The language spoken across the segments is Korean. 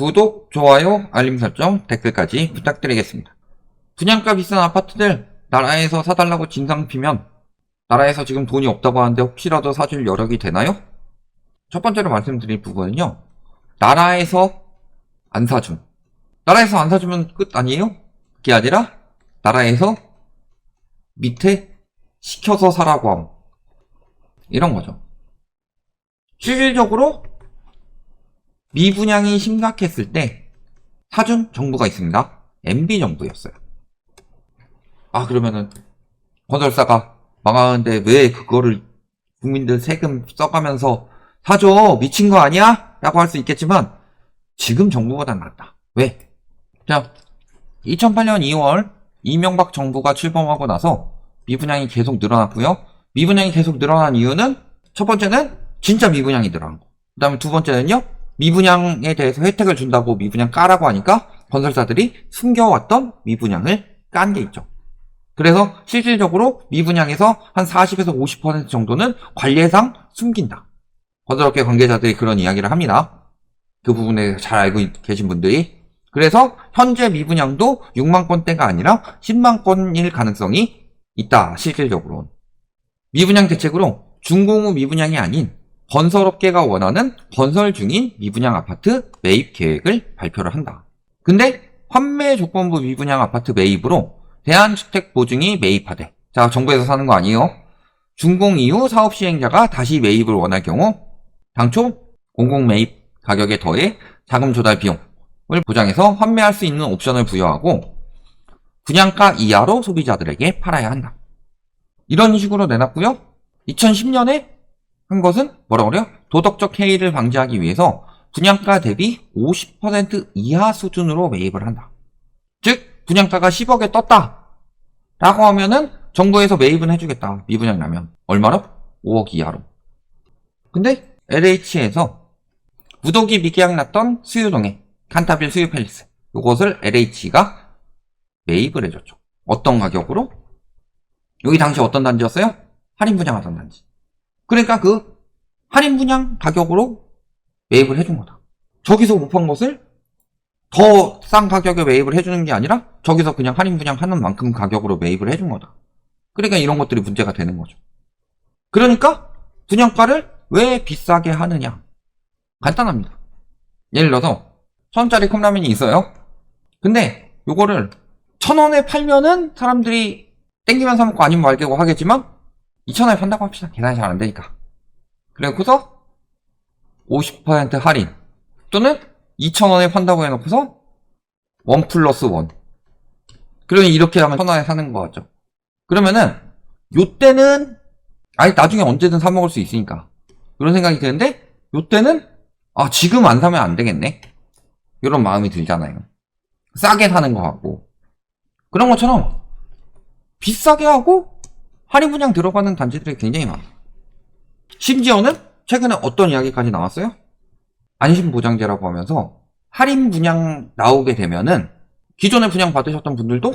구독, 좋아요, 알림 설정, 댓글까지 부탁드리겠습니다. 분양가 비싼 아파트들 나라에서 사달라고 진상 피면 나라에서 지금 돈이 없다고 하는데 혹시라도 사줄 여력이 되나요? 첫 번째로 말씀드릴 부분은요. 나라에서 안 사줌. 나라에서 안 사주면 끝 아니에요? 그게 아니라 나라에서 밑에 시켜서 사라고 함. 이런 거죠. 실질적으로 미분양이 심각했을 때 사준 정부가 있습니다. MB정부였어요. 그러면은 건설사가 망하는데 왜 그거를 국민들 세금 써가면서 사줘? 미친 거 아니야? 라고 할 수 있겠지만 지금 정부보단 낫다. 왜? 자, 2008년 2월 이명박 정부가 출범하고 나서 미분양이 계속 늘어났고요. 미분양이 계속 늘어난 이유는 첫 번째는 진짜 미분양이 늘어난 거. 그 다음에 두 번째는요. 미분양에 대해서 혜택을 준다고 미분양 까라고 하니까 건설사들이 숨겨왔던 미분양을 깐 게 있죠. 그래서 실질적으로 미분양에서 한 40에서 50% 정도는 관례상 숨긴다. 건설업계 관계자들이 그런 이야기를 합니다. 그 부분에 잘 알고 계신 분들이. 그래서 현재 미분양도 6만 건대가 아니라 10만 건일 가능성이 있다. 실질적으로는. 미분양 대책으로 준공후 미분양이 아닌 건설업계가 원하는 건설 중인 미분양 아파트 매입 계획을 발표를 한다. 근데 환매 조건부 미분양 아파트 매입으로 대한주택보증이 매입하되, 자, 정부에서 사는 거 아니에요. 준공 이후 사업 시행자가 다시 매입을 원할 경우 당초 공공 매입 가격에 더해 자금 조달 비용을 보장해서 환매할 수 있는 옵션을 부여하고 분양가 이하로 소비자들에게 팔아야 한다. 이런 식으로 내놨고요. 2010년에 한 것은 뭐라고 그래요? 도덕적 해이를 방지하기 위해서 분양가 대비 50% 이하 수준으로 매입을 한다. 즉 분양가가 10억에 떴다 라고 하면은 정부에서 매입은 해주겠다. 미분양 나면 얼마로? 5억 이하로. 근데 LH에서 무더기 미계약 났던 수유동에 칸타빌 수유팰리스, 이것을 LH가 매입을 해줬죠. 어떤 가격으로? 여기 당시 어떤 단지였어요? 할인 분양하던 단지. 그러니까 그 할인 분양 가격으로 매입을 해준 거다. 저기서 못 판 것을 더 싼 가격에 매입을 해주는 게 아니라 저기서 그냥 할인 분양하는 만큼 가격으로 매입을 해준 거다. 그러니까 이런 것들이 문제가 되는 거죠. 그러니까 분양가를 왜 비싸게 하느냐? 간단합니다. 예를 들어서 1,000원짜리 컵라면이 있어요. 근데 요거를 1,000원에 팔면은 사람들이 땡기면 사 먹고 아니면 말고 하겠지만 2,000원에 판다고 합시다. 계산이 잘 안 되니까. 그래놓고서 50% 할인 또는 2,000원에 판다고 해놓고서 1 플러스 1. 그러니 이렇게 하면 1,000원에 사는 거 같죠. 그러면은 요때는 나중에 언제든 사 먹을 수 있으니까 그런 생각이 드는데 요때는 지금 안 사면 안 되겠네. 이런 마음이 들잖아요. 싸게 사는 거 같고. 그런 것처럼 비싸게 하고 할인 분양 들어가는 단지들이 굉장히 많아요. 심지어는 최근에 어떤 이야기까지 나왔어요? 안심보장제라고 하면서 할인 분양 나오게 되면은 기존에 분양 받으셨던 분들도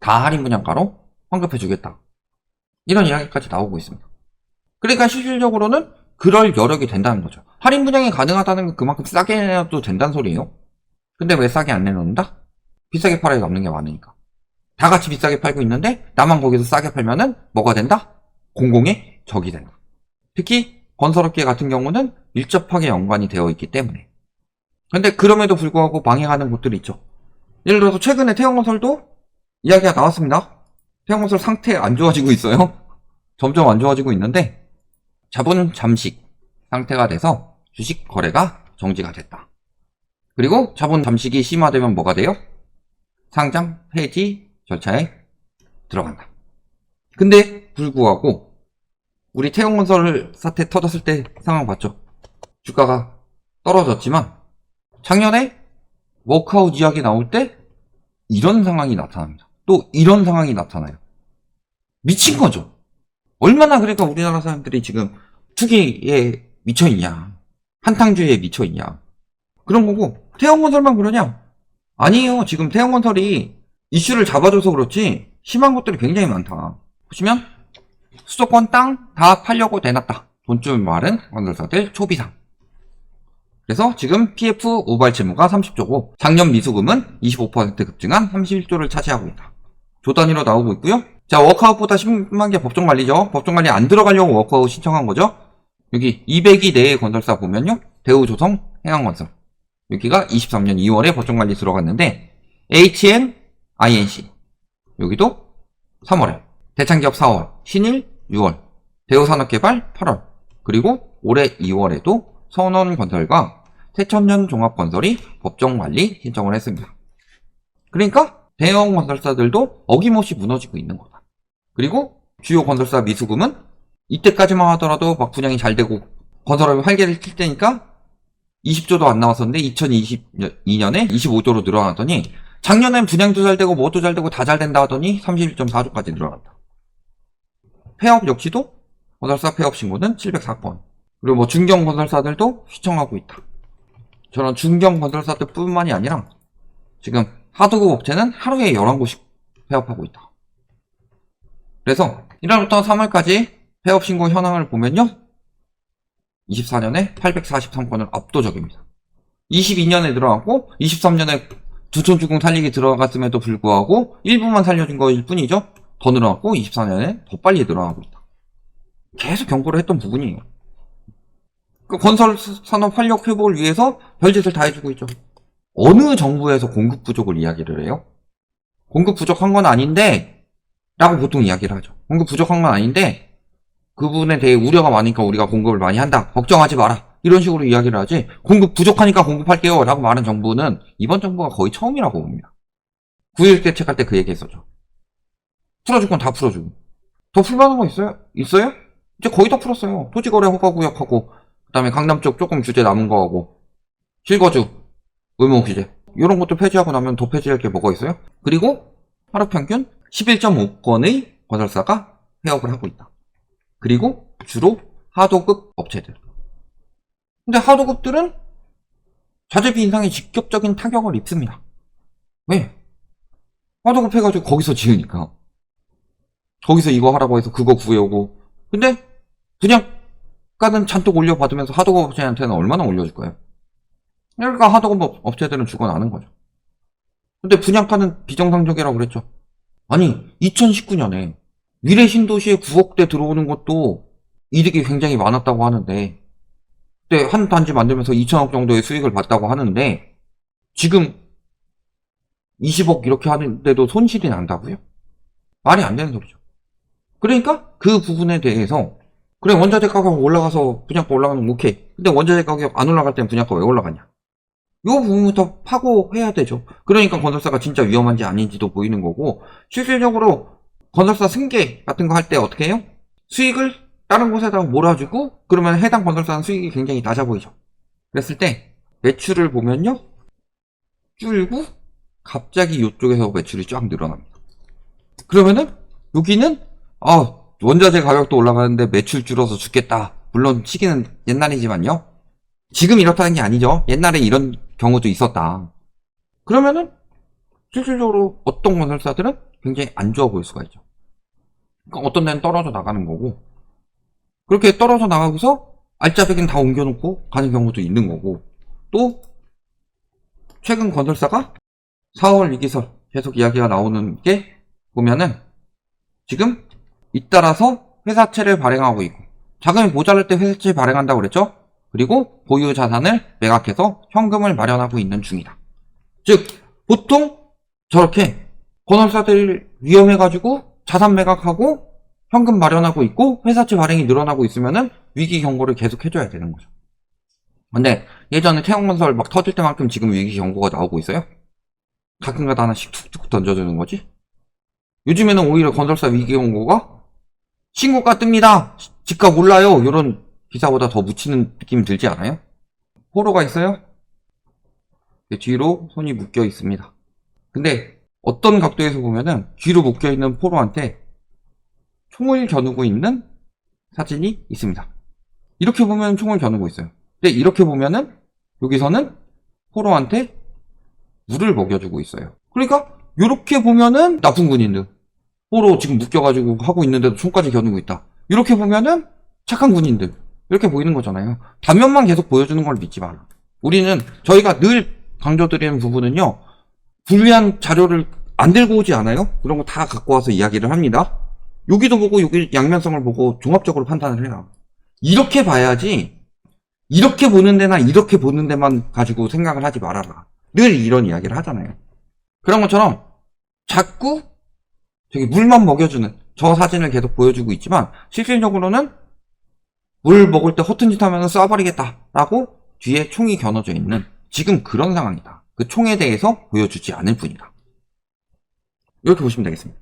다 할인 분양가로 환급해주겠다. 이런 이야기까지 나오고 있습니다. 그러니까 실질적으로는 그럴 여력이 된다는 거죠. 할인 분양이 가능하다는 건 그만큼 싸게 내놔도 된다는 소리예요. 근데 왜 싸게 안 내놓는다? 비싸게 팔아야 남는 게 많으니까. 다 같이 비싸게 팔고 있는데 나만 거기서 싸게 팔면은 뭐가 된다? 공공의 적이 된다. 특히 건설업계 같은 경우는 밀접하게 연관이 되어 있기 때문에. 근데 그럼에도 불구하고 망해가는 곳들이 있죠. 예를 들어서 최근에 태영건설도 이야기가 나왔습니다. 태영건설 상태 안 좋아지고 있어요. 점점 안 좋아지고 있는데 자본 잠식 상태가 돼서 주식 거래가 정지가 됐다. 그리고 자본 잠식이 심화되면 뭐가 돼요? 상장 폐지 절차에 들어간다. 근데 불구하고 우리 태영건설 사태 터졌을 때 상황 봤죠? 주가가 떨어졌지만 작년에 워크아웃 이야기 나올 때 이런 상황이 나타납니다. 또 이런 상황이 나타나요. 미친 거죠. 얼마나 그러니까 우리나라 사람들이 지금 투기에 미쳐있냐, 한탕주의에 미쳐있냐, 그런 거고. 태영건설만 그러냐? 아니에요. 지금 태영건설이 이슈를 잡아줘서 그렇지 심한 것들이 굉장히 많다. 보시면 수도권 땅 다 팔려고 내놨다. 돈줄 마른 건설사들 초비상. 그래서 지금 PF 우발 채무가 30조고 작년 미수금은 25% 급증한 31조를 차지하고 있다. 조 단위로 나오고 있고요. 자, 워크아웃보다 심한 게 법정관리죠. 법정관리 안 들어가려고 워크아웃 신청한 거죠. 여기 200위 내의 건설사 보면요. 대우조성, 해양건설. 여기가 23년 2월에 법정관리 들어갔는데 HN, INC 여기도 3월에, 대창기업 4월, 신일 6월, 대우산업개발 8월, 그리고 올해 2월에도 선원건설과 새천년 종합건설이 법정관리 신청을 했습니다. 그러니까 대형 건설사들도 어김없이 무너지고 있는 거다. 그리고 주요 건설사 미수금은 이때까지만 하더라도 막 분양이 잘 되고 건설업이 활개를 칠 때니까 20조도 안 나왔었는데 2022년에 25조로 늘어났더니 작년엔 분양도 잘 되고 뭐도 잘 되고 다 잘 된다 하더니 31.4조까지 늘어났다. 폐업 역시도 건설사 폐업 신고는 704건. 그리고 뭐 중견 건설사들도 시청하고 있다. 저런 중견 건설사들 뿐만이 아니라 지금 하도급 업체는 하루에 11곳씩 폐업하고 있다. 그래서 1월부터 3월까지 폐업 신고 현황을 보면요. 24년에 843건은 압도적입니다. 22년에 들어갔고 23년에 두촌주공 살리기 들어갔음에도 불구하고 일부만 살려준 거일 뿐이죠. 더 늘어났고 24년에 더 빨리 늘어나고 있다. 계속 경고를 했던 부분이에요. 그 건설 산업 활력 회복을 위해서 별짓을 다 해주고 있죠. 어느 정부에서 공급 부족을 이야기를 해요? 공급 부족한 건 아닌데 라고 보통 이야기를 하죠. 공급 부족한 건 아닌데 그 부분에 대해 우려가 많으니까 우리가 공급을 많이 한다. 걱정하지 마라. 이런 식으로 이야기를 하지 공급 부족하니까 공급할게요 라고 말한 정부는 이번 정부가 거의 처음이라고 봅니다. 9.11 대책할 때 그 얘기 했었죠. 풀어줄 건 다 풀어주고 더 풀만한 거 있어요? 있어요? 이제 거의 다 풀었어요. 토지거래 허가구역하고 그 다음에 강남 쪽 조금 규제 남은 거하고 실거주 의무 규제 이런 것도 폐지하고 나면 더 폐지할 게 뭐가 있어요? 그리고 하루 평균 11.5건의 건설사가 폐업을 하고 있다. 그리고 주로 하도급 업체들. 근데 하도급들은 자재비 인상에 직접적인 타격을 입습니다. 왜? 하도급 해가지고 거기서 지으니까. 거기서 이거 하라고 해서 그거 구해오고. 근데 분양가는 잔뜩 올려받으면서 하도급 업체한테는 얼마나 올려줄 거예요? 그러니까 하도급 업체들은 죽어나는 거죠. 근데 분양가는 비정상적이라고 그랬죠. 아니 2019년에 미래 신도시에 9억대 들어오는 것도 이득이 굉장히 많았다고 하는데 그때 한 단지 만들면서 2천억 정도의 수익을 봤다고 하는데 지금 20억 이렇게 하는데도 손실이 난다고요? 말이 안 되는 소리죠. 그러니까 그 부분에 대해서 그래 원자재 가격 올라가서 분양가 올라가면 오케이. 근데 원자재 가격 안 올라갈 땐 분양가 왜 올라가냐? 이 부분부터 파고해야 되죠. 그러니까 건설사가 진짜 위험한지 아닌지도 보이는 거고 실질적으로 건설사 승계 같은 거 할 때 어떻게 해요? 수익을 다른 곳에다 몰아주고 그러면 해당 건설사는 수익이 굉장히 낮아 보이죠. 그랬을 때 매출을 보면요. 줄고 갑자기 이쪽에서 매출이 쫙 늘어납니다. 그러면은 여기는 원자재 가격도 올라가는데 매출 줄어서 죽겠다. 물론 시기는 옛날이지만요. 지금 이렇다는 게 아니죠. 옛날에 이런 경우도 있었다. 그러면은 실질적으로 어떤 건설사들은 굉장히 안 좋아 보일 수가 있죠. 그러니까 어떤 데는 떨어져 나가는 거고 그렇게 떨어져 나가고서 알짜배기는 다 옮겨놓고 가는 경우도 있는 거고 또 최근 건설사가 4월 위기설 계속 이야기가 나오는 게 보면은 지금 잇따라서 회사채를 발행하고 있고 자금이 모자랄 때 회사채 발행한다고 그랬죠? 그리고 보유 자산을 매각해서 현금을 마련하고 있는 중이다. 즉 보통 저렇게 건설사들 위험해가지고 자산 매각하고 현금 마련하고 있고 회사채 발행이 늘어나고 있으면은 위기 경고를 계속 해줘야 되는 거죠. 근데 예전에 태양건설 막 터질 때만큼 지금 위기 경고가 나오고 있어요? 가끔가다 하나씩 툭툭 던져주는 거지? 요즘에는 오히려 건설사 위기 경고가 신고가 뜹니다. 집값 올라요. 이런 기사보다 더 묻히는 느낌이 들지 않아요? 포로가 있어요? 뒤로 손이 묶여 있습니다. 근데 어떤 각도에서 보면은 뒤로 묶여 있는 포로한테 총을 겨누고 있는 사진이 있습니다. 이렇게 보면 총을 겨누고 있어요. 근데 이렇게 보면은 여기서는 포로한테 물을 먹여주고 있어요. 그러니까 이렇게 보면은 나쁜 군인들. 포로 지금 묶여가지고 하고 있는데도 총까지 겨누고 있다. 이렇게 보면은 착한 군인들. 이렇게 보이는 거잖아요. 단면만 계속 보여주는 걸 믿지 마라. 저희가 늘 강조드리는 부분은요, 불리한 자료를 안 들고 오지 않아요? 그런 거 다 갖고 와서 이야기를 합니다. 여기도 보고 여기 양면성을 보고 종합적으로 판단을 해요. 이렇게 봐야지, 이렇게 보는 데나 이렇게 보는 데만 가지고 생각을 하지 말아라. 늘 이런 이야기를 하잖아요. 그런 것처럼 자꾸 저기 물만 먹여주는 저 사진을 계속 보여주고 있지만 실질적으로는 물 먹을 때 허튼 짓 하면 쏴버리겠다라고 뒤에 총이 겨눠져 있는 지금 그런 상황이다. 그 총에 대해서 보여주지 않을 뿐이다. 이렇게 보시면 되겠습니다.